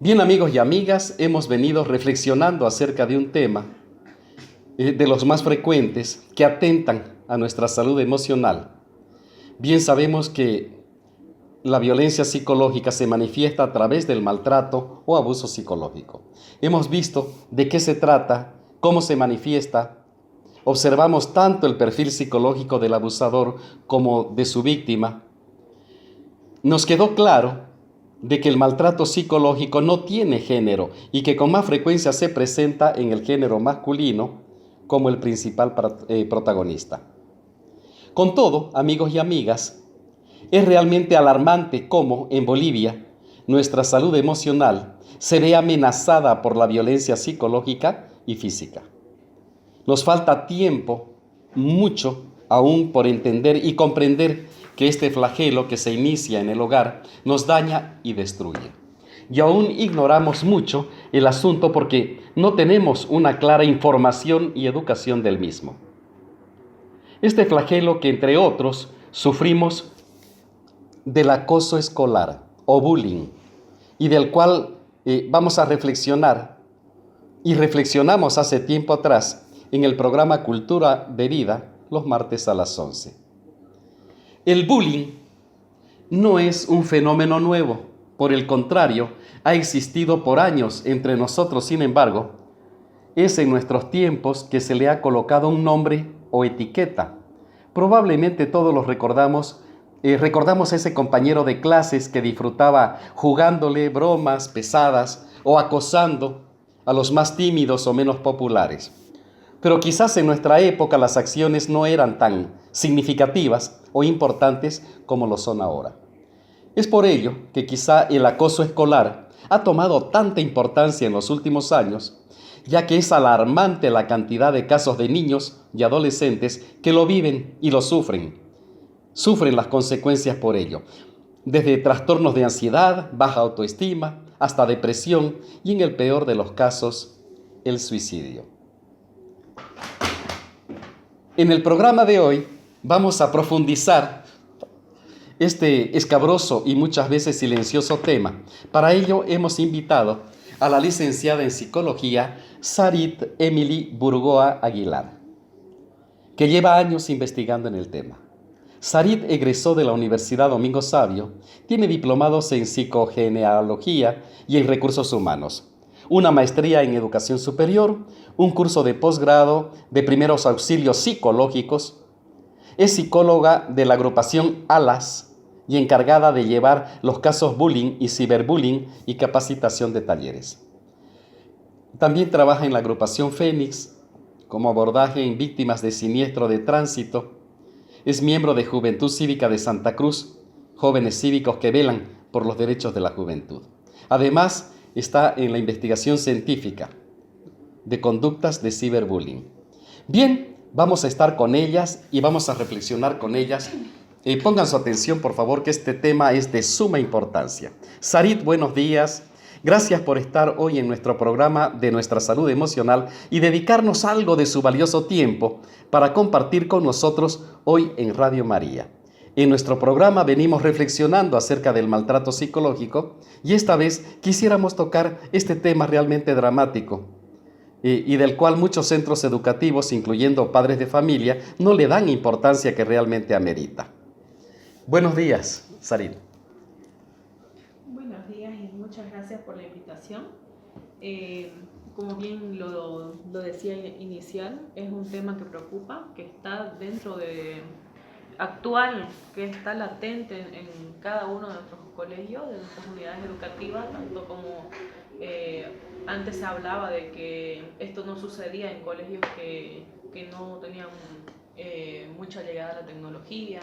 Bien, amigos y amigas, hemos venido reflexionando acerca de un tema de los más frecuentes que atentan a nuestra salud emocional. Bien sabemos que la violencia psicológica se manifiesta a través del maltrato o abuso psicológico. Hemos visto de qué se trata, cómo se manifiesta. Observamos tanto el perfil psicológico del abusador como de su víctima. Nos quedó claro de que el maltrato psicológico no tiene género y que con más frecuencia se presenta en el género masculino como el principal protagonista. Con todo, amigos y amigas, es realmente alarmante cómo en Bolivia nuestra salud emocional se ve amenazada por la violencia psicológica y física. Nos falta tiempo, mucho aún, por entender y comprender que este flagelo que se inicia en el hogar nos daña y destruye. Y aún ignoramos mucho el asunto porque no tenemos una clara información y educación del mismo. Este flagelo que, entre otros, sufrimos del acoso escolar o bullying y del cual vamos a reflexionar y reflexionamos hace tiempo atrás en el programa Cultura de Vida los martes a las 11. El bullying no es un fenómeno nuevo, por el contrario, ha existido por años entre nosotros. Sin embargo, es en nuestros tiempos que se le ha colocado un nombre o etiqueta. Probablemente todos los recordamos a ese compañero de clases que disfrutaba jugándole bromas pesadas o acosando a los más tímidos o menos populares. Pero quizás en nuestra época las acciones no eran tan significativas o importantes como lo son ahora. Es por ello que quizá el acoso escolar ha tomado tanta importancia en los últimos años, ya que es alarmante la cantidad de casos de niños y adolescentes que lo viven y lo sufren. Sufren las consecuencias por ello, desde trastornos de ansiedad, baja autoestima, hasta depresión y, en el peor de los casos, el suicidio. En el programa de hoy vamos a profundizar este escabroso y muchas veces silencioso tema. Para ello hemos invitado a la licenciada en psicología Sarit Emily Burgoa Aguilar, que lleva años investigando en el tema. Sarit egresó de la Universidad Domingo Savio, tiene diplomados en psicogenealogía y en recursos humanos, una maestría en educación superior, un curso de posgrado de primeros auxilios psicológicos. Es psicóloga de la agrupación ALAS y encargada de llevar los casos bullying y ciberbullying y capacitación de talleres. También trabaja en la agrupación Fénix como abordaje en víctimas de siniestro de tránsito. Es miembro de Juventud Cívica de Santa Cruz, jóvenes cívicos que velan por los derechos de la juventud. Además, está en la investigación científica de conductas de ciberbullying. Bien, vamos a estar con ellas y vamos a reflexionar con ellas. Pongan su atención, por favor, que este tema es de suma importancia. Sarit, buenos días. Gracias por estar hoy en nuestro programa de nuestra salud emocional y dedicarnos algo de su valioso tiempo para compartir con nosotros hoy en Radio María. En nuestro programa venimos reflexionando acerca del maltrato psicológico y esta vez quisiéramos tocar este tema realmente dramático y del cual muchos centros educativos, incluyendo padres de familia, no le dan importancia que realmente amerita. Buenos días, Sarit. Buenos días y muchas gracias por la invitación. Como bien lo decía inicial, es un tema que preocupa, que está dentro de actual, que está latente en cada uno de nuestros colegios, de nuestras unidades educativas, tanto como antes se hablaba de que esto no sucedía en colegios que no tenían mucha llegada a la tecnología,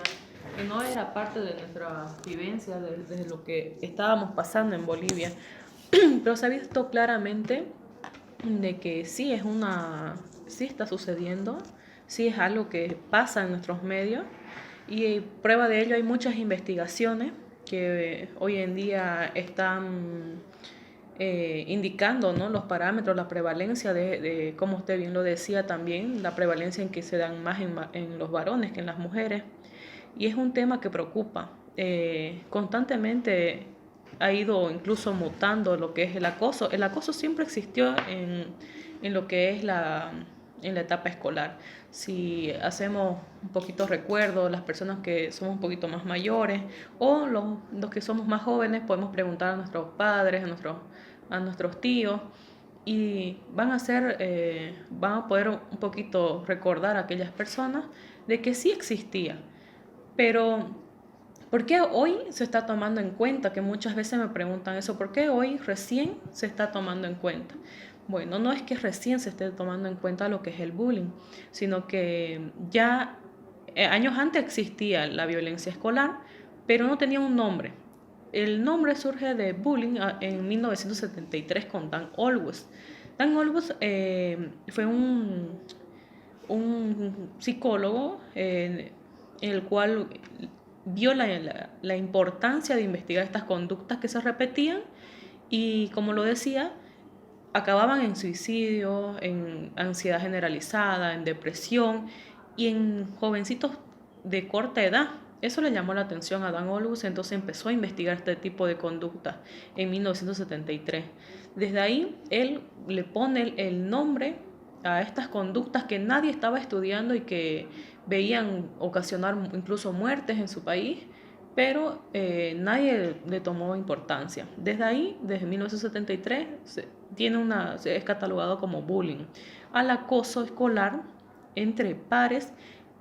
que no era parte de nuestra vivencia, de lo que estábamos pasando en Bolivia. Pero se ha visto claramente de que sí está sucediendo, sí es algo que pasa en nuestros medios, y prueba de ello hay muchas investigaciones que hoy en día están indicando, ¿no?, los parámetros, la prevalencia de, como usted bien lo decía también, la prevalencia en que se dan más en los varones que en las mujeres. Y es un tema que preocupa. Constantemente ha ido incluso mutando lo que es el acoso. El acoso siempre existió en lo que es en la etapa escolar. Si hacemos un poquito recuerdo, las personas que somos un poquito más mayores o los que somos más jóvenes, podemos preguntar a nuestros padres, a nuestros tíos, y van a poder un poquito recordar a aquellas personas de que sí existía. Pero ¿por qué hoy se está tomando en cuenta? Que muchas veces me preguntan eso, ¿por qué hoy recién se está tomando en cuenta? Bueno, no es que recién se esté tomando en cuenta lo que es el bullying, sino que ya años antes existía la violencia escolar, pero no tenía un nombre. El nombre surge de bullying en 1973 con Dan Olwes. Dan Olwes fue un psicólogo en el cual vio la importancia de investigar estas conductas que se repetían y, como lo decía, acababan en suicidio, en ansiedad generalizada, en depresión y en jovencitos de corta edad. Eso le llamó la atención a Dan Olbus, entonces empezó a investigar este tipo de conductas en 1973. Desde ahí, él le pone el nombre a estas conductas que nadie estaba estudiando y que veían ocasionar incluso muertes en su país, pero nadie le tomó importancia. Desde ahí, desde 1973, es catalogado como bullying al acoso escolar entre pares,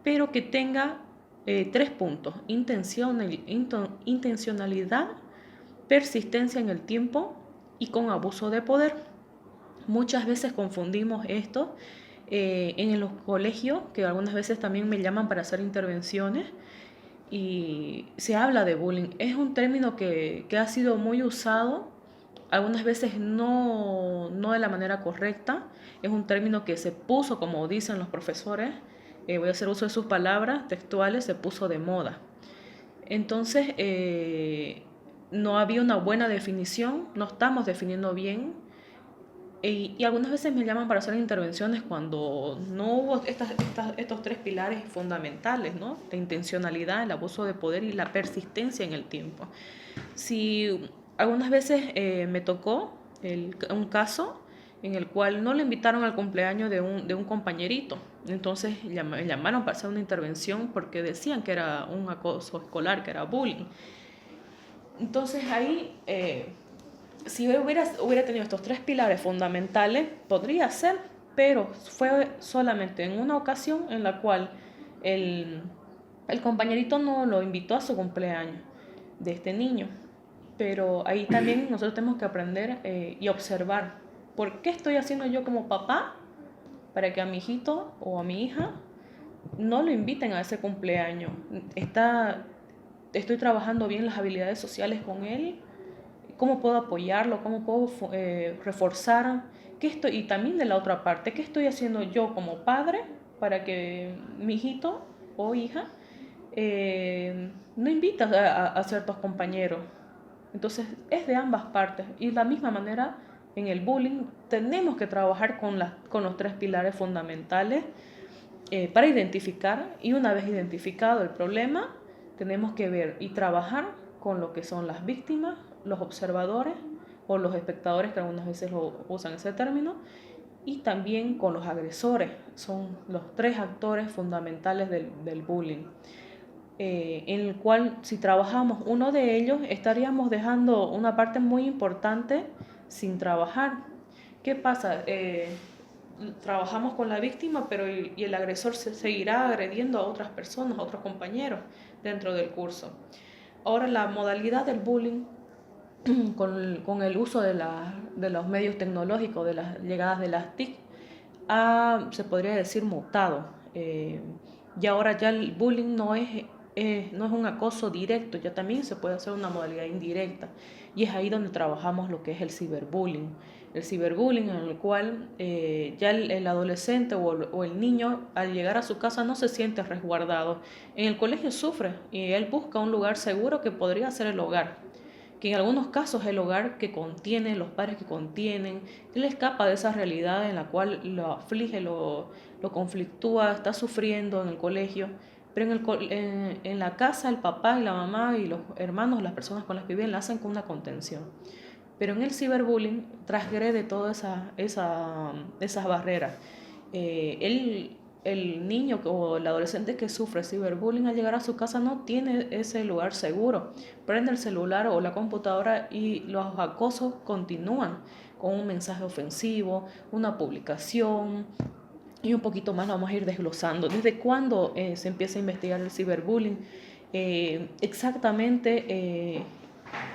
pero que tenga 3 puntos: intencionalidad, persistencia en el tiempo y con abuso de poder. Muchas veces confundimos esto en los colegios, que algunas veces también me llaman para hacer intervenciones, y se habla de bullying. Es un término que ha sido muy usado, algunas veces no de la manera correcta. Es un término que se puso, como dicen los profesores, voy a hacer uso de sus palabras textuales, se puso de moda. Entonces, no había una buena definición, no estamos definiendo bien. Y algunas veces me llaman para hacer intervenciones cuando no hubo estos 3 pilares fundamentales, ¿no? La intencionalidad, el abuso de poder y la persistencia en el tiempo. Si algunas veces me tocó un caso en el cual no le invitaron al cumpleaños de un compañerito, entonces llamaron para hacer una intervención porque decían que era un acoso escolar, que era bullying. Entonces ahí, si hubiera tenido estos 3 pilares fundamentales, podría ser, pero fue solamente en una ocasión en la cual el compañerito no lo invitó a su cumpleaños de este niño. Pero ahí también nosotros tenemos que aprender y observar por qué estoy haciendo yo como papá para que a mi hijito o a mi hija no lo inviten a ese cumpleaños. Estoy trabajando bien las habilidades sociales con él, cómo puedo apoyarlo, cómo puedo reforzar, y también de la otra parte, qué estoy haciendo yo como padre para que mi hijito o hija no invite a ciertos compañeros. Entonces es de ambas partes, y de la misma manera en el bullying tenemos que trabajar con los 3 pilares fundamentales para identificar, y una vez identificado el problema, tenemos que ver y trabajar con lo que son las víctimas, los observadores o los espectadores, que algunas veces usan ese término, y también con los agresores. Son los 3 actores fundamentales del bullying, en el cual, si trabajamos uno de ellos, estaríamos dejando una parte muy importante sin trabajar. ¿Qué pasa? Trabajamos con la víctima, pero y el agresor seguirá agrediendo a otras personas, a otros compañeros dentro del curso. Ahora, la modalidad del bullying con el uso de los medios tecnológicos, de las llegadas de las TIC, se podría decir mutado. Y ahora ya el bullying no es un acoso directo, ya también se puede hacer una modalidad indirecta. Y es ahí donde trabajamos lo que es el ciberbullying. El ciberbullying, en el cual ya el adolescente o el niño, al llegar a su casa, no se siente resguardado. En el colegio sufre y él busca un lugar seguro, que podría ser el hogar, que en algunos casos es el hogar que contiene, los padres que contienen. Él escapa de esa realidad en la cual lo aflige, lo conflictúa, está sufriendo en el colegio, pero en la casa el papá y la mamá y los hermanos, las personas con las que viven, la hacen con una contención. Pero en el ciberbullying transgrede todas esas barreras. El niño o el adolescente que sufre ciberbullying al llegar a su casa no tiene ese lugar seguro. Prende el celular o la computadora y los acosos continúan con un mensaje ofensivo, una publicación y un poquito más lo vamos a ir desglosando. ¿Desde cuándo se empieza a investigar el ciberbullying? Exactamente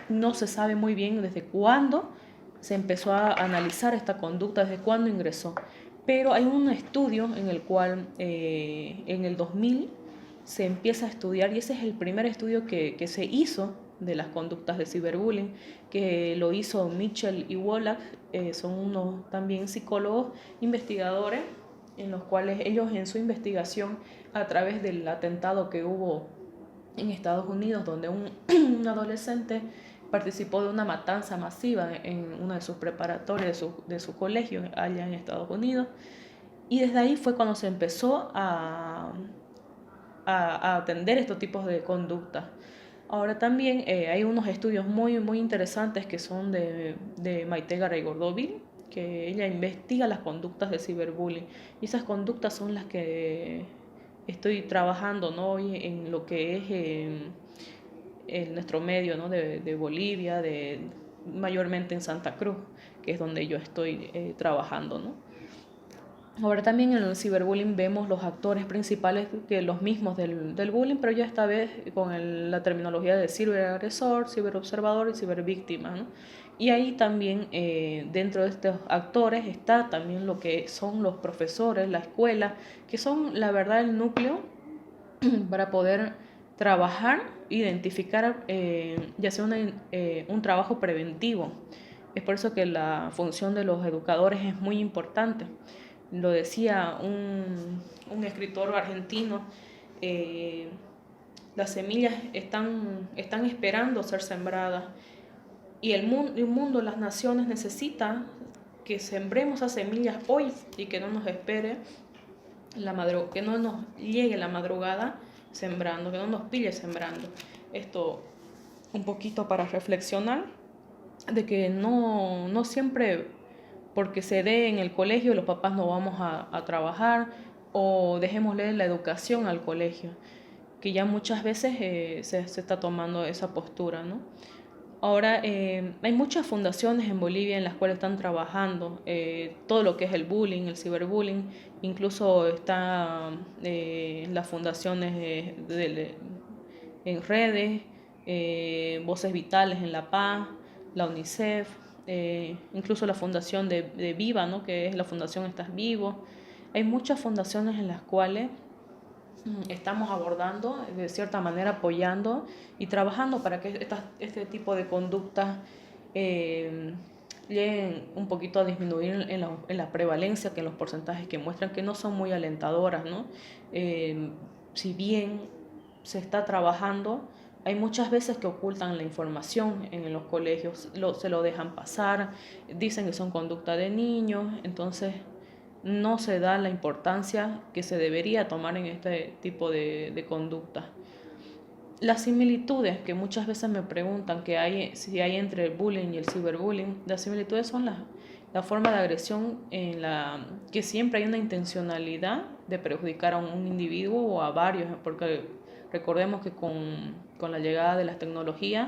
no se sabe muy bien desde cuándo se empezó a analizar esta conducta, desde cuándo ingresó. Pero hay un estudio en el cual en el 2000 se empieza a estudiar, y ese es el primer estudio que se hizo de las conductas de ciberbullying, que lo hizo Mitchell y Wallach, son unos también psicólogos investigadores, en los cuales ellos en su investigación a través del atentado que hubo en Estados Unidos, donde un adolescente participó de una matanza masiva en una de sus preparatorias de su colegio allá en Estados Unidos, y desde ahí fue cuando se empezó a atender estos tipos de conductas. Ahora también hay unos estudios muy interesantes que son de Maite Garay-Gordovil, que ella investiga las conductas de ciberbullying, y esas conductas son las que estoy trabajando, ¿no?, hoy en lo que es en nuestro medio, ¿no?, de Bolivia, mayormente en Santa Cruz, que es donde yo estoy trabajando, ¿no? Ahora también en el ciberbullying vemos los actores principales, que los mismos del bullying, pero ya esta vez con la terminología de ciberagresor, ciberobservador y cibervíctima, ¿no? Y ahí también dentro de estos actores está también lo que son los profesores, la escuela, que son la verdad el núcleo para poder trabajar, identificar, ya sea un trabajo preventivo. Es por eso que la función de los educadores es muy importante. Lo decía un escritor argentino, las semillas están esperando ser sembradas, y el mundo, las naciones necesitan que sembremos esas semillas hoy y que no nos espere que no nos llegue la madrugada sembrando, que no nos pille sembrando. Esto un poquito para reflexionar de que no siempre porque se dé en el colegio los papás no vamos a trabajar, o dejémosle la educación al colegio, que ya muchas veces se está tomando esa postura, ¿no? Ahora hay muchas fundaciones en Bolivia en las cuales están trabajando todo lo que es el bullying, el ciberbullying. Incluso está las fundaciones en redes, Voces Vitales en La Paz, la UNICEF, incluso la fundación de Viva, ¿no?, que es la fundación Estás Vivo. Hay muchas fundaciones en las cuales estamos abordando, de cierta manera apoyando y trabajando para que este tipo de conductas lleguen un poquito a disminuir en la prevalencia, que en los porcentajes que muestran, que no son muy alentadoras, ¿no? Si bien se está trabajando, hay muchas veces que ocultan la información en los colegios, se lo dejan pasar, dicen que son conductas de niños, entonces no se da la importancia que se debería tomar en este tipo de conductas. Las similitudes que muchas veces me preguntan si hay entre el bullying y el ciberbullying, las similitudes son la forma de agresión que siempre hay una intencionalidad de perjudicar a un individuo o a varios, porque recordemos que con la llegada de las tecnologías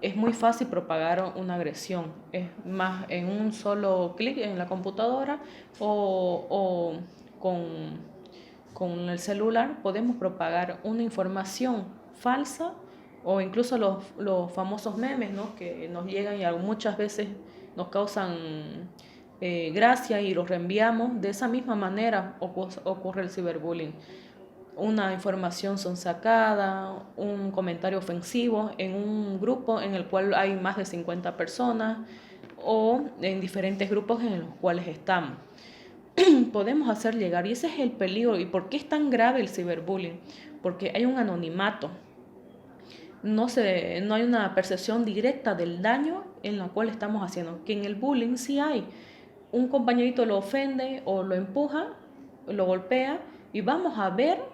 es muy fácil propagar una agresión. Es más, en un solo clic en la computadora o con el celular podemos propagar una información falsa, o incluso los famosos memes, ¿no?, que nos llegan y muchas veces nos causan gracia y los reenviamos. De esa misma manera ocurre el ciberbullying. Una información sonsacada, un comentario ofensivo en un grupo en el cual hay más de 50 personas o en diferentes grupos en los cuales estamos. Podemos hacer llegar, y ese es el peligro. ¿Y por qué es tan grave el ciberbullying? Porque hay un anonimato. No hay una percepción directa del daño en la cual estamos haciendo. Que en el bullying sí hay. Un compañerito lo ofende o lo empuja, lo golpea, y vamos a ver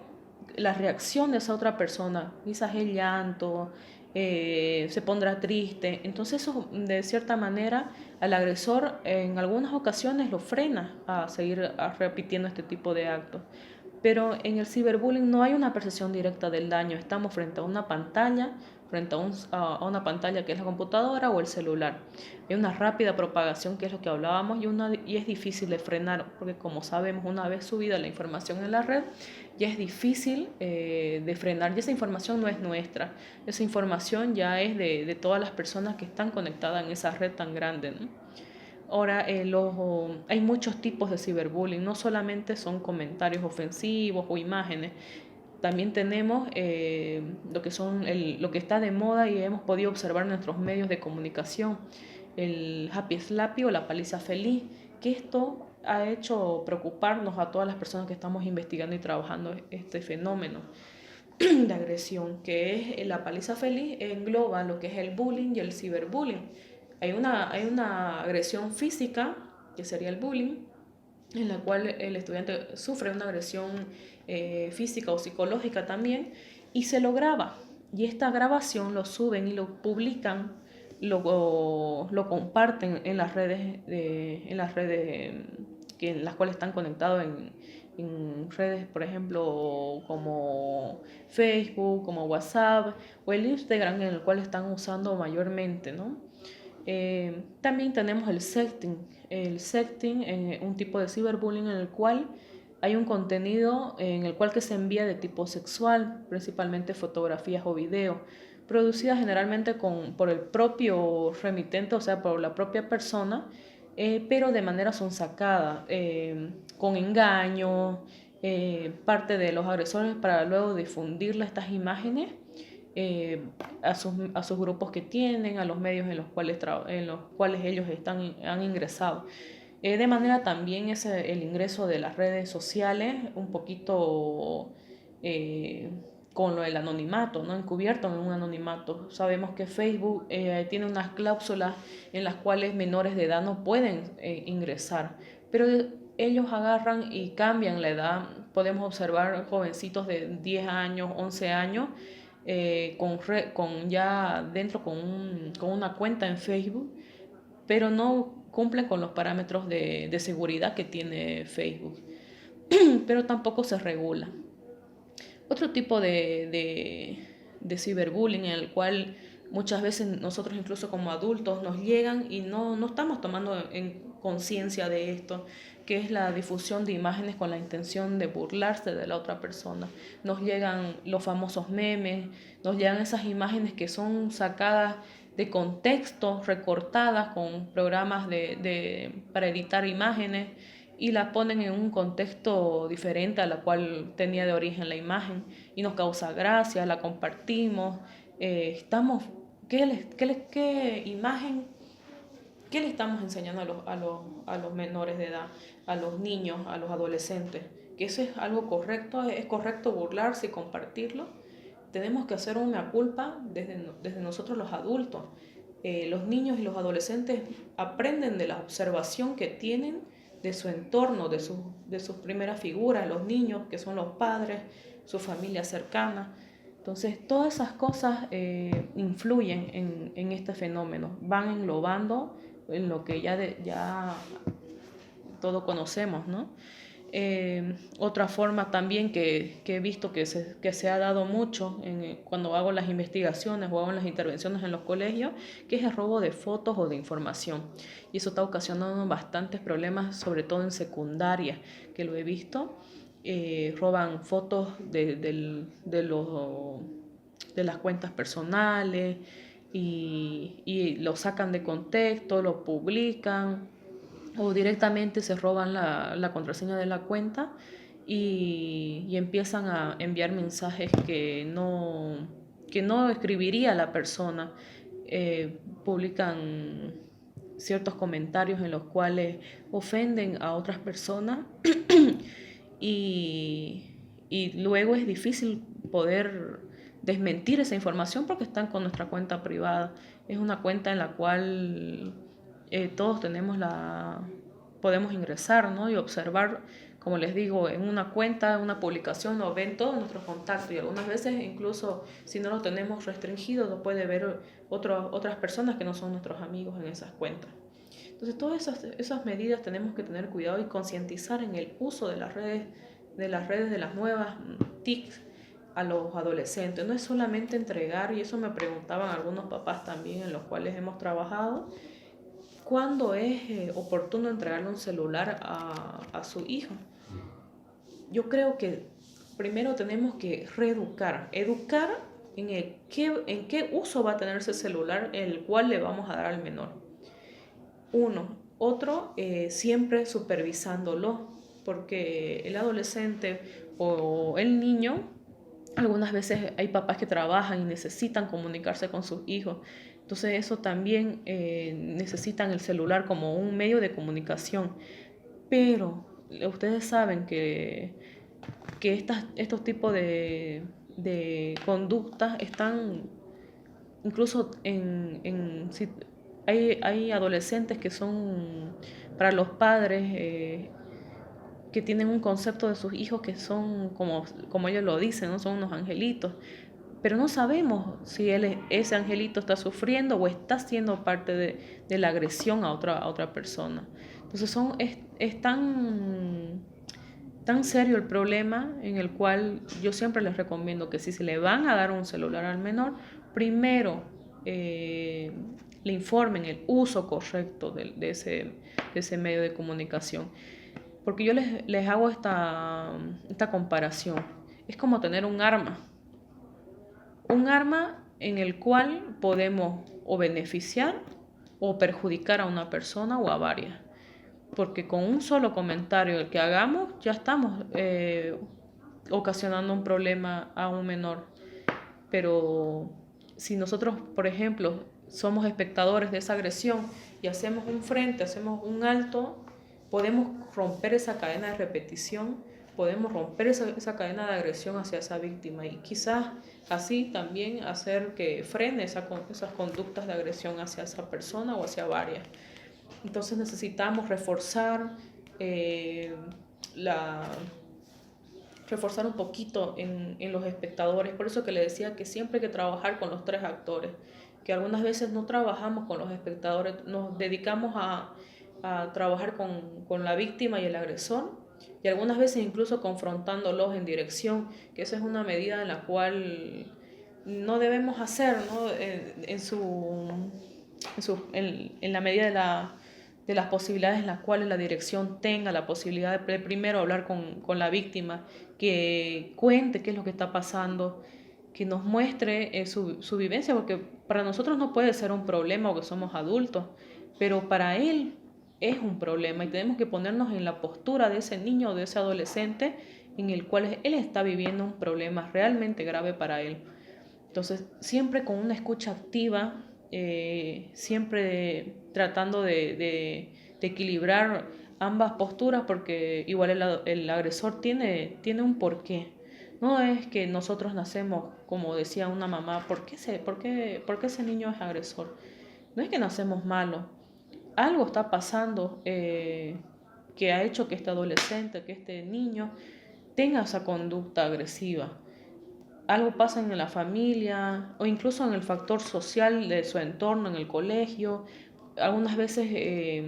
la reacción de esa otra persona, quizás el llanto, se pondrá triste. Entonces eso de cierta manera al agresor en algunas ocasiones lo frena a seguir repitiendo este tipo de actos. Pero en el ciberbullying no hay una percepción directa del daño. Estamos frente a una pantalla, frente a una pantalla que es la computadora o el celular. Hay una rápida propagación, que es lo que hablábamos, y es difícil de frenar, porque como sabemos, una vez subida la información en la red, ya es difícil de frenar. Y esa información no es nuestra. Esa información ya es de todas las personas que están conectadas en esa red tan grande, ¿no? Ahora, hay muchos tipos de ciberbullying, no solamente son comentarios ofensivos o imágenes, también tenemos lo que está de moda y hemos podido observar en nuestros medios de comunicación, el happy slappy o la paliza feliz, que esto ha hecho preocuparnos a todas las personas que estamos investigando y trabajando este fenómeno de agresión, que es la paliza feliz, engloba lo que es el bullying y el ciberbullying. Hay una agresión física, que sería el bullying, en la cual el estudiante sufre una agresión física o psicológica también, y se lo graba. Y esta grabación lo suben y lo publican, lo comparten en las redes, en las cuales están conectados en redes, por ejemplo, como Facebook, como WhatsApp o el Instagram, en el cual están usando mayormente, ¿no? También tenemos el sexting. El sexting es un tipo de ciberbullying en el cual hay un contenido en el cual que se envía de tipo sexual, principalmente fotografías o videos, producidas generalmente por el propio remitente, o sea, por la propia persona, pero de manera sonsacada, con engaño, parte de los agresores para luego difundirle estas imágenes a sus grupos que tienen, a los medios en los cuales ellos han ingresado. De manera también es el ingreso de las redes sociales un poquito con lo del anonimato, ¿no? Encubierto en un anonimato. Sabemos que Facebook tiene unas cláusulas en las cuales menores de edad no pueden ingresar, pero ellos agarran y cambian la edad. Podemos observar jovencitos de 10 años, 11 años, con ya dentro con una cuenta en Facebook, pero no cumplen con los parámetros de seguridad que tiene Facebook, pero tampoco se regula. Otro tipo de ciberbullying en el cual muchas veces nosotros incluso como adultos nos llegan y no estamos tomando en conciencia de esto, que es la difusión de imágenes con la intención de burlarse de la otra persona. Nos llegan los famosos memes, nos llegan esas imágenes que son sacadas de contexto, recortadas con programas para editar imágenes, y la ponen en un contexto diferente a la cual tenía de origen la imagen, y nos causa gracia, la compartimos. ¿Qué imagen, qué le estamos enseñando a los menores de edad, a los niños, a los adolescentes? Que eso es algo correcto, es correcto burlarse y compartirlo. Tenemos que hacer una culpa desde nosotros los adultos. Los niños y los adolescentes aprenden de la observación que tienen de su entorno, de sus primeras figuras, los niños que son los padres, su familia cercana. Entonces, todas esas cosas influyen en este fenómeno, van englobando en lo que ya todos conocemos, ¿no? Otra forma también que he visto que se ha dado mucho cuando hago las investigaciones o hago las intervenciones en los colegios, que es el robo de fotos o de información. Y eso está ocasionando bastantes problemas, sobre todo en secundaria, que lo he visto. Roban fotos de las cuentas personales y lo sacan de contexto, lo publican, o directamente se roban la contraseña de la cuenta y empiezan a enviar mensajes que no escribiría la persona. Publican ciertos comentarios en los cuales ofenden a otras personas y luego es difícil poder desmentir esa información porque están con nuestra cuenta privada. Es una cuenta en la cual todos podemos ingresar, ¿no? Y observar como les digo, en una cuenta, en una publicación, nos ven todos nuestros contactos y algunas veces incluso si no lo tenemos restringido, lo puede ver otras personas que no son nuestros amigos en esas cuentas. Entonces todas esas medidas tenemos que tener cuidado y concientizar en el uso de las redes, de las nuevas TIC a los adolescentes. No es solamente entregar, y eso me preguntaban algunos papás también en los cuales hemos trabajado, ¿cuándo es oportuno entregarle un celular a su hijo? Yo creo que primero tenemos que educar en qué uso va a tener ese celular, el cual le vamos a dar al menor. Otro, siempre supervisándolo, porque el adolescente o el niño, algunas veces hay papás que trabajan y necesitan comunicarse con sus hijos. Entonces eso también necesitan el celular como un medio de comunicación. Pero ustedes saben que estos tipos de conductas están incluso hay adolescentes que son para los padres que tienen un concepto de sus hijos que son como ellos lo dicen, ¿no? Son unos angelitos, pero no sabemos si ese angelito está sufriendo o está siendo parte de la agresión a otra persona. Entonces es tan serio el problema en el cual yo siempre les recomiendo que si se le van a dar un celular al menor, primero le informen el uso correcto de ese medio de comunicación. Porque yo les hago esta comparación. Es como tener un arma en el cual podemos o beneficiar o perjudicar a una persona o a varias. Porque con un solo comentario que hagamos ya estamos ocasionando un problema a un menor. Pero si nosotros, por ejemplo, somos espectadores de esa agresión y hacemos un frente, hacemos un alto, podemos romper esa cadena de repetición, podemos romper esa cadena de agresión hacia esa víctima y quizás así también hacer que frene esas conductas de agresión hacia esa persona o hacia varias. Entonces necesitamos reforzar reforzar un poquito en los espectadores. Por eso que le decía que siempre hay que trabajar con los tres actores, que algunas veces no trabajamos con los espectadores, nos dedicamos a trabajar con la víctima y el agresor, y algunas veces incluso confrontándolos en dirección, que esa es una medida en la cual no debemos hacer, ¿no? En la medida de las posibilidades en las cuales la dirección tenga la posibilidad de primero hablar con la víctima, que cuente qué es lo que está pasando, que nos muestre su vivencia, porque para nosotros no puede ser un problema porque somos adultos, pero para él es un problema y tenemos que ponernos en la postura de ese niño o de ese adolescente en el cual él está viviendo un problema realmente grave para él. Entonces, siempre con una escucha activa, siempre tratando de equilibrar ambas posturas, porque igual el agresor tiene un porqué. No es que nosotros nacemos, como decía una mamá, ¿por qué ese niño es agresor? No es que nacemos malos. Algo está pasando que ha hecho que este adolescente, que este niño tenga esa conducta agresiva. Algo pasa en la familia o incluso en el factor social de su entorno, en el colegio. Algunas veces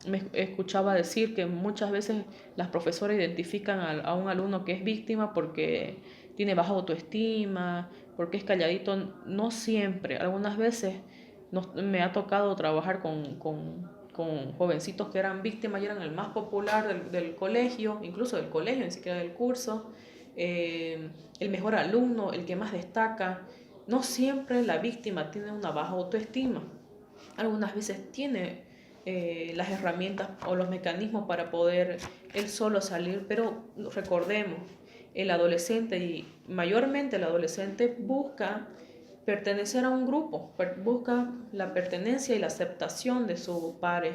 me escuchaba decir que muchas veces las profesoras identifican a un alumno que es víctima porque tiene baja autoestima, porque es calladito. No siempre. Algunas veces me ha tocado trabajar con jovencitos que eran víctimas y eran el más popular del colegio, incluso del colegio, ni siquiera del curso. El mejor alumno, el que más destaca. No siempre la víctima tiene una baja autoestima. Algunas veces tiene las herramientas o los mecanismos para poder él solo salir, pero recordemos, el adolescente y mayormente el adolescente busca pertenecer a un grupo, busca la pertenencia y la aceptación de sus pares.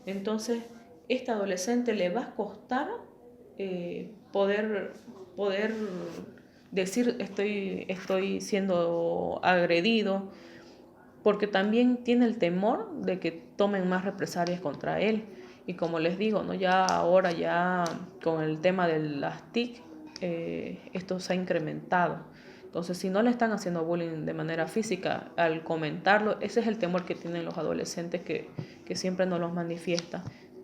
Entonces, este adolescente le va a costar poder decir estoy siendo agredido, porque también tiene el temor de que tomen más represalias contra él. Y como les digo, ¿no? Ya ahora ya con el tema de las TIC, esto se ha incrementado. Entonces, si no le están haciendo bullying de manera física, al comentarlo, ese es el temor que tienen los adolescentes que siempre nos los manifiestan,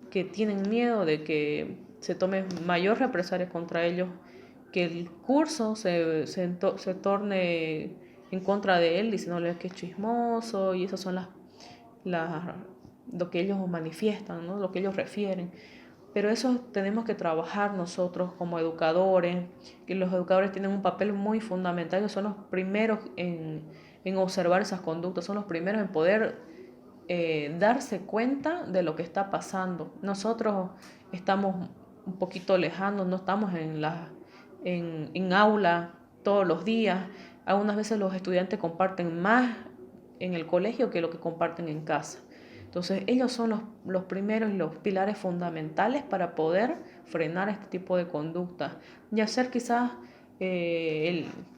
que tienen miedo de que se tome mayor represalia contra ellos, que el curso se torne en contra de él, diciéndole que es chismoso, y esas son las, lo que ellos manifiestan, ¿no? Lo que ellos refieren. Pero eso tenemos que trabajar nosotros como educadores, que los educadores tienen un papel muy fundamental, ellos son los primeros en observar esas conductas, son los primeros en poder darse cuenta de lo que está pasando. Nosotros estamos un poquito lejanos, no estamos en aula todos los días. Algunas veces los estudiantes comparten más en el colegio que lo que comparten en casa. Entonces ellos son los primeros y los pilares fundamentales para poder frenar este tipo de conductas y hacer quizás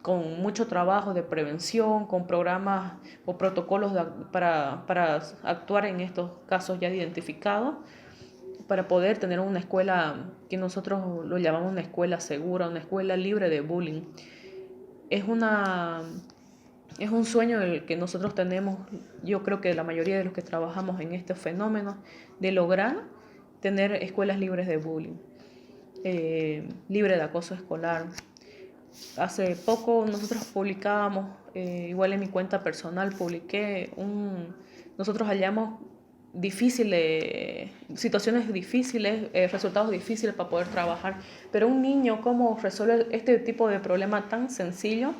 con mucho trabajo de prevención, con programas o protocolos para actuar en estos casos ya identificados, para poder tener una escuela que nosotros lo llamamos una escuela segura, una escuela libre de bullying. Es un sueño el que nosotros tenemos, yo creo que la mayoría de los que trabajamos en estos fenómenos, de lograr tener escuelas libres de bullying, libre de acoso escolar. Hace poco nosotros publicábamos, igual en mi cuenta personal publiqué nosotros hallamos situaciones difíciles, resultados difíciles para poder trabajar, pero un niño cómo resuelve este tipo de problema tan sencillo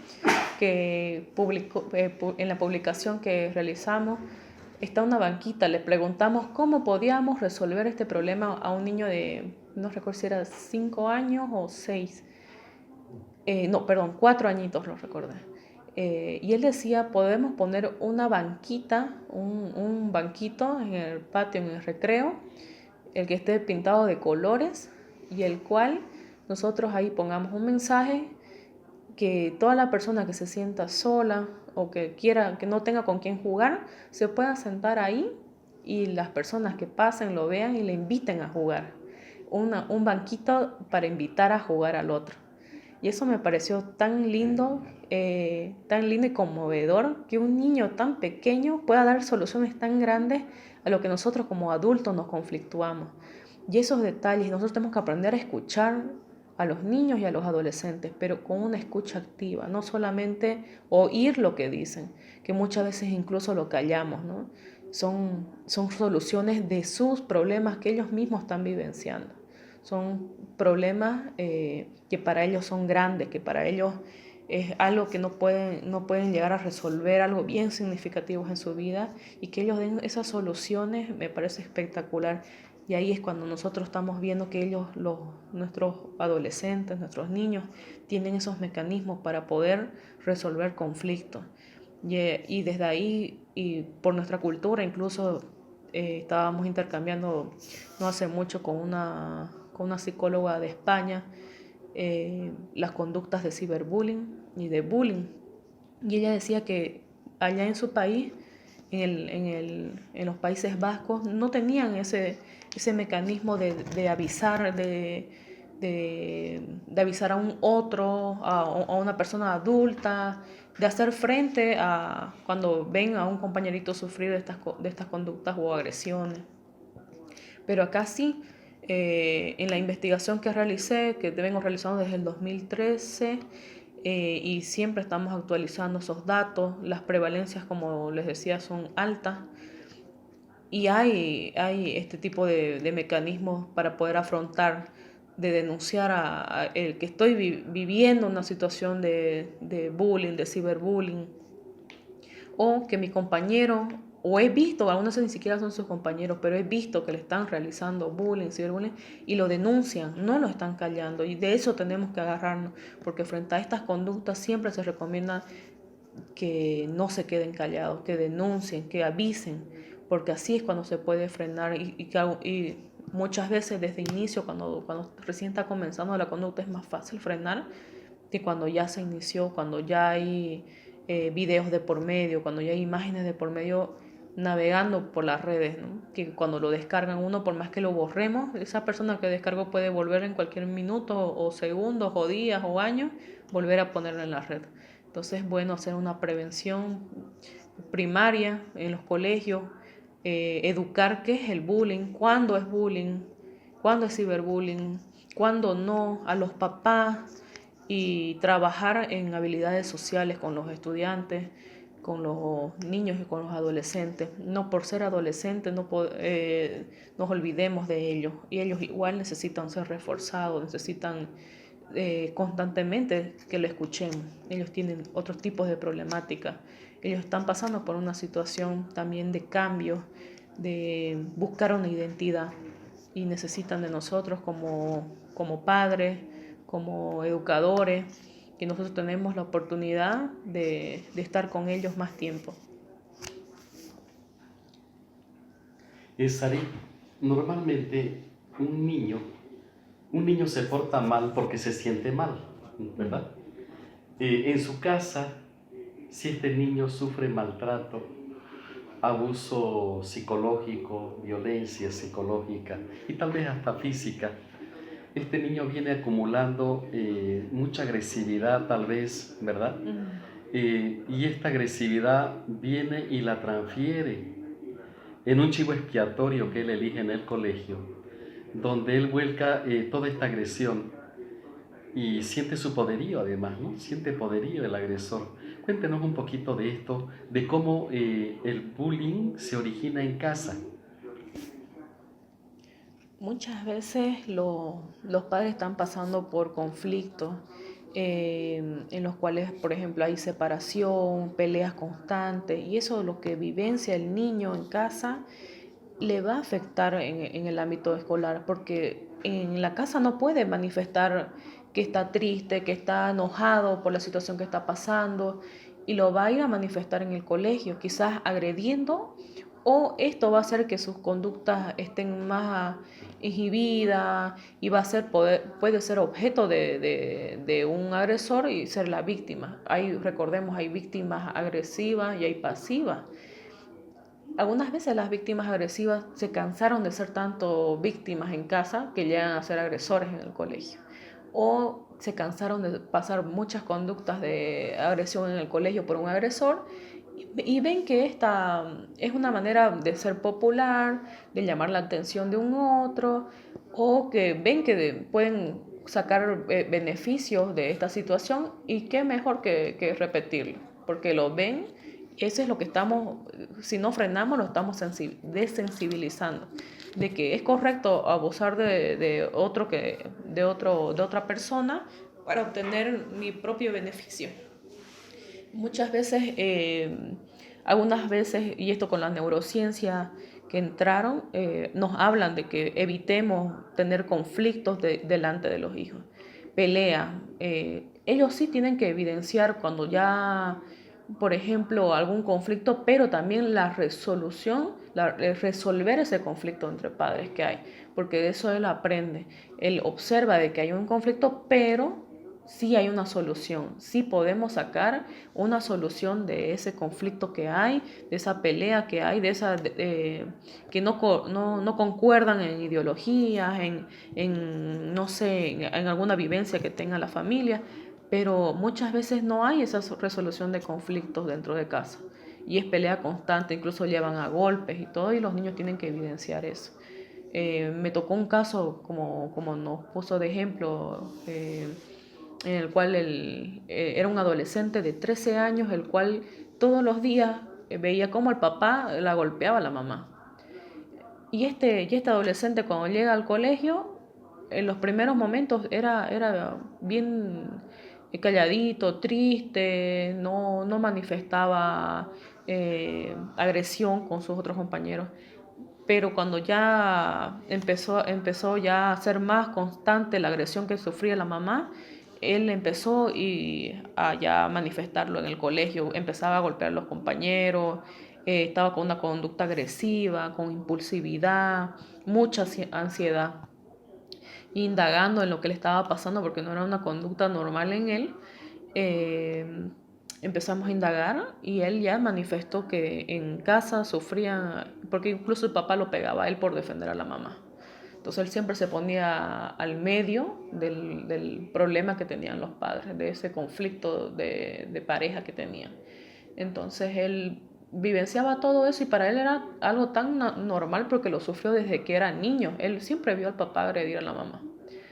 que en la publicación que realizamos está una banquita, le preguntamos cómo podíamos resolver este problema a un niño de, no recuerdo si era 5 años o 6, 4 añitos lo recordé. Y él decía, podemos poner una banquita, un banquito en el patio, en el recreo, el que esté pintado de colores y el cual nosotros ahí pongamos un mensaje que toda la persona que se sienta sola o que quiera, que no tenga con quién jugar, se pueda sentar ahí y las personas que pasen lo vean y le inviten a jugar. Un banquito para invitar a jugar al otro. Y eso me pareció tan lindo y conmovedor, que un niño tan pequeño pueda dar soluciones tan grandes a lo que nosotros como adultos nos conflictuamos. Y esos detalles, nosotros tenemos que aprender a escuchar a los niños y a los adolescentes, pero con una escucha activa, no solamente oír lo que dicen, que muchas veces incluso lo callamos, ¿no? Son soluciones de sus problemas que ellos mismos están vivenciando. Son problemas que para ellos son grandes, que para ellos es algo que no pueden llegar a resolver, algo bien significativo en su vida, y que ellos den esas soluciones me parece espectacular. Y ahí es cuando nosotros estamos viendo que ellos, nuestros adolescentes, nuestros niños, tienen esos mecanismos para poder resolver conflictos. Y desde ahí, y por nuestra cultura, incluso estábamos intercambiando no hace mucho con una psicóloga de España las conductas de ciberbullying y de bullying. Y ella decía que allá en su país, en los Países Vascos, no tenían ese mecanismo de avisar, de avisar a un otro, a una persona adulta, de hacer frente a cuando ven a un compañerito sufrir de estas conductas o agresiones. Pero acá sí, en la investigación que realicé, que vengo realizando desde el 2013, y siempre estamos actualizando esos datos, las prevalencias, como les decía, son altas, y hay este tipo de mecanismos para poder afrontar, de denunciar a el que estoy viviendo una situación de bullying, de ciberbullying, o que mi compañero, o he visto, algunos ni siquiera son sus compañeros, pero he visto que le están realizando bullying, ciberbullying, y lo denuncian, no lo están callando, y de eso tenemos que agarrarnos, porque frente a estas conductas siempre se recomienda que no se queden callados, que denuncien, que avisen, porque así es cuando se puede frenar, y muchas veces desde inicio, cuando recién está comenzando la conducta, es más fácil frenar que cuando ya se inició, cuando ya hay videos de por medio, cuando ya hay imágenes de por medio. navegando por las redes, ¿no? Que cuando lo descargan uno, por más que lo borremos, esa persona que descargó puede volver en cualquier minuto o segundos o días o años, volver a ponerlo en la red. Entonces es bueno hacer una prevención primaria en los colegios, educar qué es el bullying, cuándo es ciberbullying, cuándo no, a los papás, y trabajar en habilidades sociales con los estudiantes, con los niños y con los adolescentes. No por ser adolescentes nos olvidemos de ellos, y ellos igual necesitan ser reforzados, necesitan constantemente que lo escuchemos. Ellos tienen otros tipos de problemáticas, ellos están pasando por una situación también de cambio, de buscar una identidad, y necesitan de nosotros como padres, como educadores, que nosotros tenemos la oportunidad de estar con ellos más tiempo. Sari, normalmente un niño se porta mal porque se siente mal, ¿verdad? En su casa, si este niño sufre maltrato, abuso psicológico, violencia psicológica y tal vez hasta física, este niño viene acumulando mucha agresividad tal vez, ¿verdad? Y esta agresividad viene y la transfiere en un chivo expiatorio que él elige en el colegio, donde él vuelca toda esta agresión y siente su poderío además, ¿no? Siente poderío el agresor. Cuéntenos un poquito de esto, de cómo el bullying se origina en casa. Muchas veces los padres están pasando por conflictos en los cuales, por ejemplo, hay separación, peleas constantes, y eso es lo que vivencia el niño en casa le va a afectar en el ámbito escolar, porque en la casa no puede manifestar que está triste, que está enojado por la situación que está pasando, y lo va a ir a manifestar en el colegio, quizás agrediendo, o esto va a hacer que sus conductas estén más inhibidas, y va a ser puede ser objeto de un agresor y ser la víctima. Recordemos, hay víctimas agresivas y hay pasivas. Algunas veces las víctimas agresivas se cansaron de ser tanto víctimas en casa que llegan a ser agresores en el colegio. O se cansaron de pasar muchas conductas de agresión en el colegio por un agresor, y ven que esta es una manera de ser popular, de llamar la atención de un otro, o que ven que pueden sacar beneficios de esta situación, y qué mejor que repetirlo, porque lo ven. Eso es lo que estamos, si no frenamos, lo estamos desensibilizando, de que es correcto abusar de otra persona para obtener mi propio beneficio. Muchas veces, algunas veces, y esto con la neurociencia que entraron, nos hablan de que evitemos tener conflictos delante de los hijos. Pelea. Ellos sí tienen que evidenciar cuando ya, por ejemplo, algún conflicto, pero también la resolución, resolver ese conflicto entre padres que hay, porque de eso él aprende. Él observa de que hay un conflicto, pero sí hay una solución, sí podemos sacar una solución de ese conflicto que hay, de esa pelea que hay, que no concuerdan en ideologías, no sé, en alguna vivencia que tenga la familia, pero muchas veces no hay esa resolución de conflictos dentro de casa, y es pelea constante, incluso llevan a golpes y todo, y los niños tienen que evidenciar eso. Me tocó un caso, como nos puso de ejemplo, en el cual era un adolescente de 13 años, el cual todos los días veía cómo el papá la golpeaba a la mamá. Y este adolescente, cuando llega al colegio, en los primeros momentos era bien calladito, triste, no manifestaba agresión con sus otros compañeros. Pero cuando ya empezó ya a ser más constante la agresión que sufría la mamá, él empezó a ya manifestarlo en el colegio, empezaba a golpear a los compañeros, estaba con una conducta agresiva, con impulsividad, mucha ansiedad, indagando en lo que le estaba pasando porque no era una conducta normal en él. empezamos a indagar y él ya manifestó que en casa sufría, porque incluso el papá lo pegaba a él por defender a la mamá. Entonces él siempre se ponía al medio del problema que tenían los padres, de ese conflicto de pareja que tenían. Entonces él vivenciaba todo eso y para él era algo tan normal porque lo sufrió desde que era niño. Él siempre vio al papá agredir a la mamá.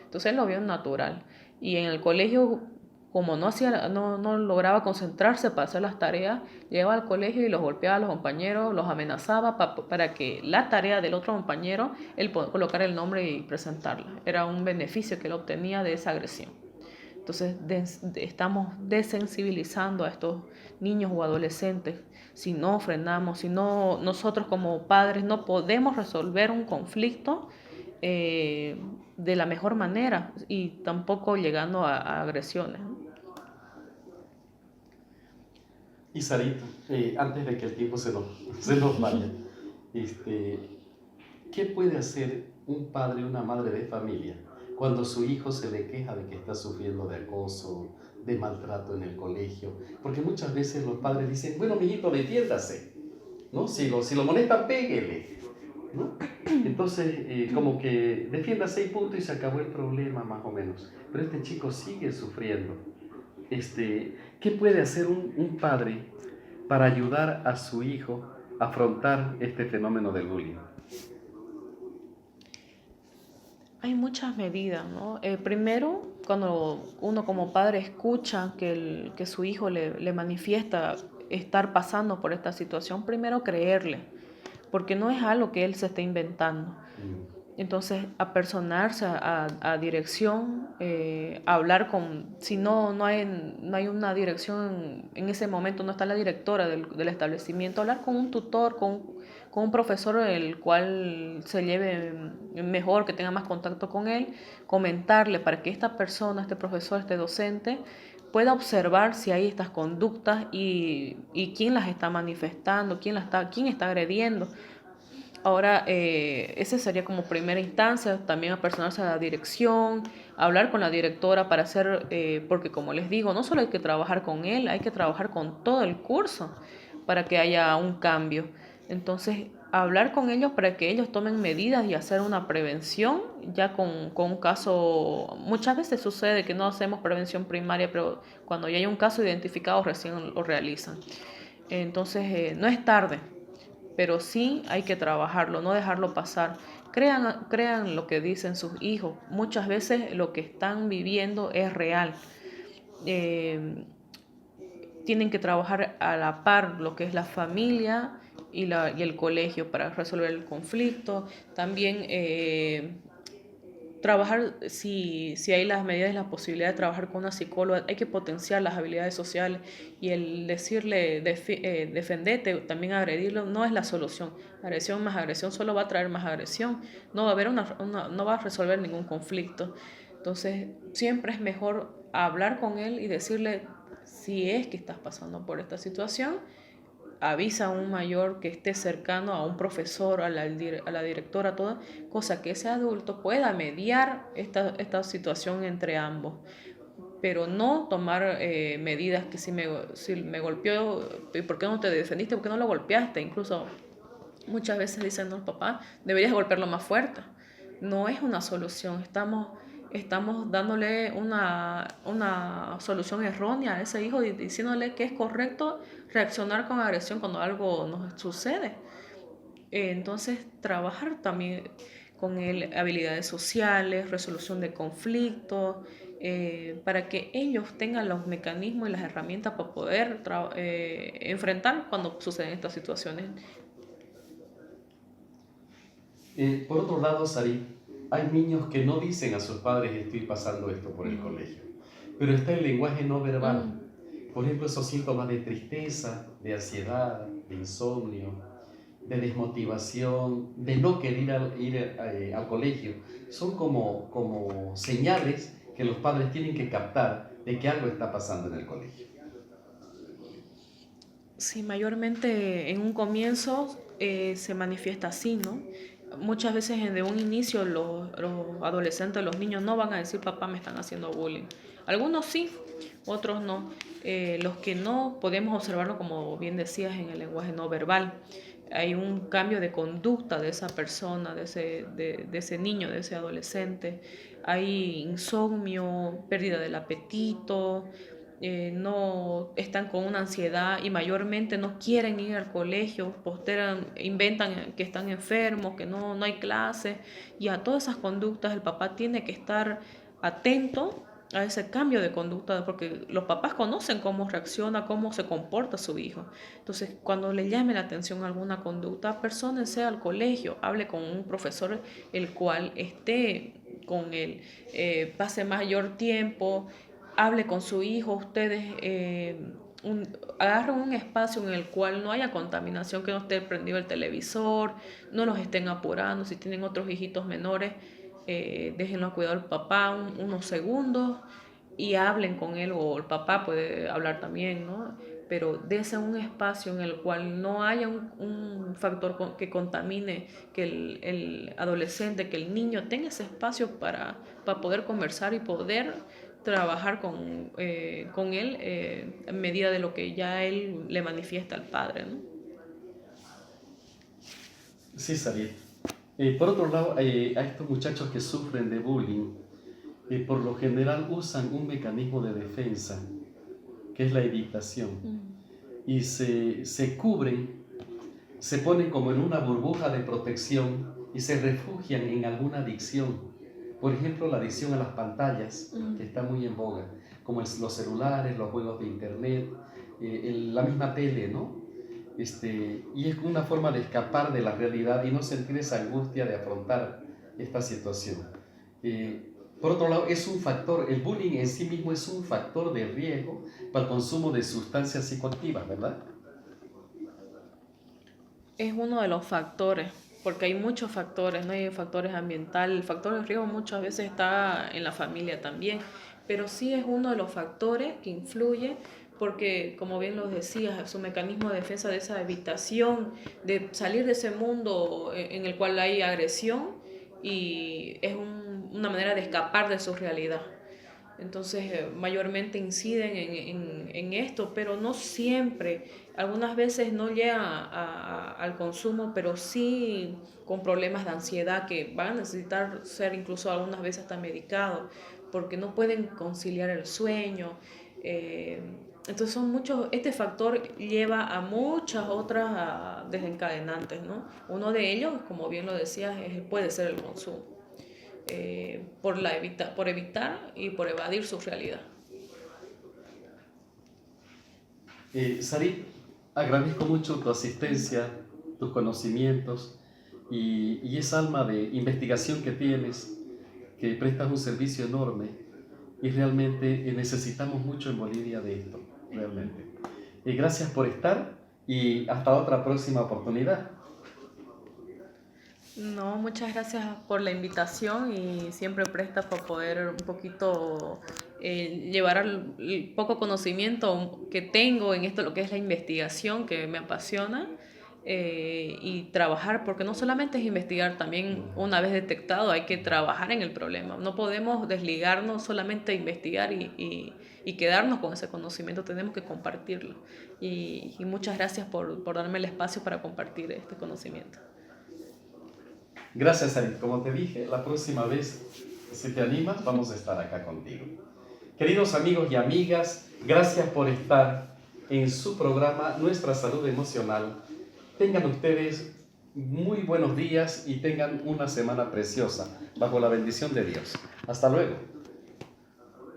Entonces él lo vio natural. Y en el colegio, como no lograba concentrarse para hacer las tareas, llegaba al colegio y los golpeaba a los compañeros, los amenazaba para que la tarea del otro compañero, él colocara el nombre y presentarla. Era un beneficio que él obtenía de esa agresión. Entonces estamos desensibilizando a estos niños o adolescentes. Si no frenamos, si no, nosotros como padres no podemos resolver un conflicto de la mejor manera y tampoco llegando a agresiones. Y Sarita, antes de que el tiempo se nos vaya, ¿qué puede hacer un padre o una madre de familia cuando su hijo se le queja de que está sufriendo de acoso, de maltrato en el colegio? Porque muchas veces los padres dicen, bueno, mijito, defiéndase, ¿no? Si lo molesta, péguele, ¿no? Entonces, como que defiéndase y punto y se acabó el problema, más o menos. Pero este chico sigue sufriendo. ¿Qué puede hacer un padre para ayudar a su hijo a afrontar este fenómeno del bullying? Hay muchas medidas, ¿no? Primero, cuando uno como padre escucha que su hijo le manifiesta estar pasando por esta situación, primero creerle, porque no es algo que él se esté inventando. Entonces, apersonarse a dirección, hablar con, si no hay una dirección en ese momento, no está la directora del establecimiento, hablar con un tutor, con un profesor el cual se lleve mejor, que tenga más contacto con él, comentarle para que esta persona, este profesor, este docente, pueda observar si hay estas conductas y quién las está manifestando, quién está agrediendo. Ahora, esa sería como primera instancia, también apersonarse a la dirección, hablar con la directora para hacer, porque como les digo, no solo hay que trabajar con él, hay que trabajar con todo el curso para que haya un cambio. Entonces, hablar con ellos para que ellos tomen medidas y hacer una prevención, ya con un caso, muchas veces sucede que no hacemos prevención primaria, pero cuando ya hay un caso identificado recién lo realizan. Entonces, no es tarde, pero sí hay que trabajarlo, no dejarlo pasar. Crean lo que dicen sus hijos. Muchas veces lo que están viviendo es real. Tienen que trabajar a la par lo que es la familia y el colegio para resolver el conflicto. También trabajar, si hay las medidas y la posibilidad de trabajar con una psicóloga, hay que potenciar las habilidades sociales y el decirle defendete, también agredirlo, no es la solución. Agresión más agresión solo va a traer más agresión, no va a haber no va a resolver ningún conflicto. Entonces, siempre es mejor hablar con él y decirle si es que estás pasando por esta situación, avisa a un mayor que esté cercano, a un profesor, a la directora, toda, cosa que ese adulto pueda mediar esta situación entre ambos, pero no tomar medidas que si me golpeó, ¿por qué no te defendiste? ¿Por qué no lo golpeaste? Incluso muchas veces dicen, no, papá, deberías golpearlo más fuerte. No es una solución, estamos dándole una solución errónea a ese hijo, diciéndole que es correcto reaccionar con agresión cuando algo nos sucede. Entonces, trabajar también con él habilidades sociales, resolución de conflictos, para que ellos tengan los mecanismos y las herramientas para poder enfrentar cuando suceden estas situaciones. Por otro lado, Sari, hay niños que no dicen a sus padres estoy pasando esto por el colegio, pero está el lenguaje no verbal. Por ejemplo, esos síntomas de tristeza, de ansiedad, de insomnio, de desmotivación, de no querer ir al colegio, son como señales que los padres tienen que captar de que algo está pasando en el colegio. Sí, mayormente en un comienzo se manifiesta así, ¿no? muchas veces de un inicio los adolescentes, los niños no van a decir papá me están haciendo bullying. Algunos sí, otros no. Los que no podemos observarlo, como bien decías, en el lenguaje no verbal. Hay un cambio de conducta de esa persona, de ese niño, de ese adolescente. Hay insomnio, pérdida del apetito, no están con una ansiedad y mayormente no quieren ir al colegio, postergan, inventan que están enfermos, que no hay clase, y a todas esas conductas el papá tiene que estar atento a ese cambio de conducta, porque los papás conocen cómo reacciona, cómo se comporta su hijo. Entonces, cuando le llame la atención alguna conducta, persónense al colegio, hable con un profesor el cual esté con él, pase mayor tiempo, hable con su hijo, ustedes agarren un espacio en el cual no haya contaminación, que no esté prendido el televisor, no los estén apurando. Si tienen otros hijitos menores, déjenlo a cuidar del papá unos segundos y hablen con él, o el papá puede hablar también, ¿no? Pero dése un espacio en el cual no haya un factor que contamine, que el adolescente, que el niño tenga ese espacio para poder conversar y poder trabajar con él en medida de lo que ya él le manifiesta al padre, ¿no? Sí, Sarit. Por otro lado, a estos muchachos que sufren de bullying, por lo general usan un mecanismo de defensa, que es la evitación, y se cubren, se ponen como en una burbuja de protección y se refugian en alguna adicción. Por ejemplo, la adicción a las pantallas, que está muy en boga, como los celulares, los juegos de internet, la misma tele, ¿no? Y es una forma de escapar de la realidad y no sentir esa angustia de afrontar esta situación. Por otro lado, es un factor, el bullying en sí mismo es un factor de riesgo para el consumo de sustancias psicoactivas, ¿verdad? Es uno de los factores, porque hay muchos factores, no hay factores ambientales, el factor de riesgo muchas veces está en la familia también, pero sí es uno de los factores que influye, porque como bien lo decías, su mecanismo de defensa, de esa evitación, de salir de ese mundo en el cual hay agresión, y es una manera de escapar de su realidad. Entonces, mayormente inciden en esto, pero no siempre. Algunas veces no llega al consumo, pero sí con problemas de ansiedad que van a necesitar ser incluso algunas veces hasta medicados, porque no pueden conciliar el sueño. Entonces son muchos, este factor lleva a muchas otras desencadenantes, ¿no? Uno de ellos, como bien lo decías, puede ser el consumo. Por evitar y por evadir su realidad. Sarit, agradezco mucho tu asistencia, tus conocimientos y esa alma de investigación que tienes, que prestas un servicio enorme y realmente necesitamos mucho en Bolivia de esto, realmente. Gracias por estar y hasta otra próxima oportunidad. No, muchas gracias por la invitación y siempre presta para poder un poquito llevar el poco conocimiento que tengo en esto, lo que es la investigación, que me apasiona, y trabajar, porque no solamente es investigar, también una vez detectado hay que trabajar en el problema. No podemos desligarnos solamente a investigar y quedarnos con ese conocimiento, tenemos que compartirlo. Y muchas gracias por darme el espacio para compartir este conocimiento. Gracias, Sarit. Como te dije, la próxima vez, si te animas, vamos a estar acá contigo. Queridos amigos y amigas, gracias por estar en su programa Nuestra Salud Emocional. Tengan ustedes muy buenos días y tengan una semana preciosa, bajo la bendición de Dios. Hasta luego.